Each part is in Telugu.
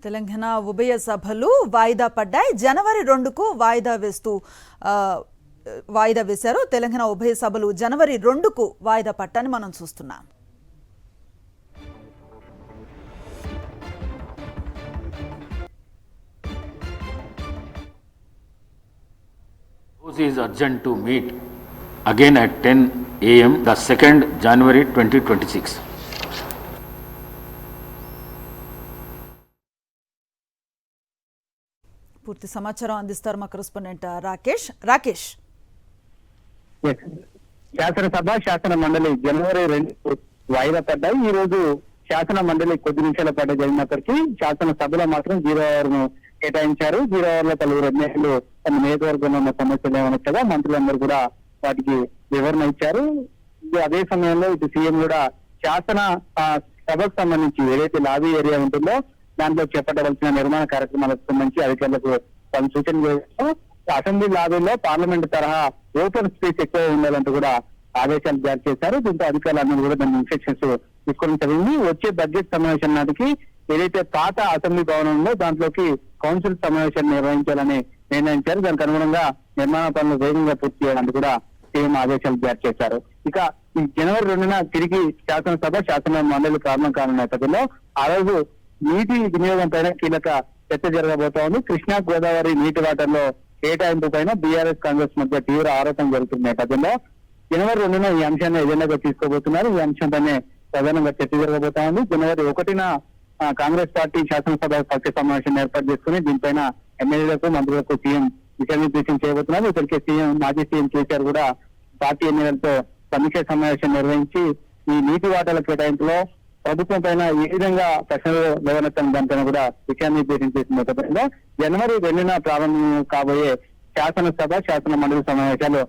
తెలంగాణ ఉభయ సభలు వాయిదా పడ్డాయి. జనవరి 2కు వాయిదా వేశారు. తెలంగాణ ఉభయ సభలు జనవరి 2కు వాయిదా పట్టాన్ని మనం చూస్తున్నాం. House is urgent to meet again at 10 a.m. the 2nd January 2026. పూర్తి సమాచారం అందిస్తారు మా కరెస్పాండెంట్ రాకేష్. శాసనసభ శాసన మండలి జనవరి 2 వాయిదా పడ్డాయి. ఈ రోజు శాసన మండలి కొద్ది నిమిషాల పాటు జరిగినప్పటికీ శాసనసభలో మాత్రం 0 అవర్ను కేటాయించారు. 0 అవర్లో పలువురు ఎమ్మెల్యేలు తమ నియోజకవర్గంలో ఉన్న సమస్యలు ఏమనొచ్చగా మంత్రులందరూ కూడా వాటికి వివరణ ఇచ్చారు. అదే సమయంలో ఇటు సీఎం కూడా శాసన సభకు సంబంధించి ఏదైతే లాబీ ఏరియా ఉంటుందో దాంట్లో చేపట్టవలసిన నిర్మాణ కార్యక్రమాలకు సంబంధించి అధికారులకు పలు సూచనలు చేస్తూ అసెంబ్లీ లాబీలో పార్లమెంట్ తరహా ఓపెన్ స్పేస్ ఎక్కువ ఉండాలంటూ కూడా ఆదేశాలు జారీ చేశారు. దీంతో అధికారులందరూ కూడా దాని ఇన్స్ట్రక్షన్స్ తీసుకోవడం జరిగింది. వచ్చే బడ్జెట్ సమావేశం నాటికి ఏదైతే పాత అసెంబ్లీ భవనం ఉందో దాంట్లోకి కౌన్సిల్ సమావేశాన్ని నిర్వహించాలని నిర్ణయించారు. దానికి అనుగుణంగా నిర్మాణ పనులు వేగంగా పూర్తి చేయడానికి కూడా సీఎం ఆదేశాలు జారీ చేశారు. ఇక ఈ జనవరి 2న తిరిగి శాసనసభ శాసన మండలి ప్రారంభం కానున్న నేపథ్యంలో ఆ రోజు నీటి వినియోగం పైన కీలక చర్చ జరగబోతా ఉంది. కృష్ణా గోదావరి నీటి వాటర్లో కేటాయింపు పైన బీఆర్ఎస్ కాంగ్రెస్ మధ్య తీవ్ర ఆరోపణ జరుగుతున్న నేపథ్యంలో జనవరి 2న ఈ అంశాన్ని ఎజెండాగా తీసుకోబోతున్నారు. ఈ అంశంపైనే ప్రధానంగా చర్చ జరగబోతా ఉంది. జనవరి 1న కాంగ్రెస్ పార్టీ శాసనసభ పక్ష సమావేశం ఏర్పాటు చేసుకుని దీనిపైన ఎమ్మెల్యేలకు మంత్రులకు సీఎం దిశానిర్దేశం చేయబోతున్నారు. ఇప్పటికే మాజీ సీఎం కేసీఆర్ కూడా పార్టీ ఎమ్మెల్యేలతో సమీక్ష సమావేశం నిర్వహించి ఈ నీటి వాటాల కేటాయింపులో ప్రభుత్వం పైన ఏ విధంగా ప్రశ్నలు లేవనెత్తడం దానిపైన కూడా దిశానిర్దేశం చేసిన నేపథ్యంలో జనవరి 2న ప్రారంభం కాబోయే శాసనసభ శాసన మండలి సమావేశాలు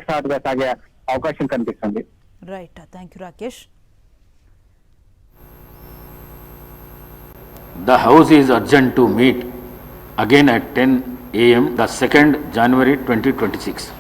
హాట్ గా సాగే అవకాశం కనిపిస్తుంది. Right, thank you Rakesh. The House is urgent to meet again at 10 a.m. the 2nd January 2026.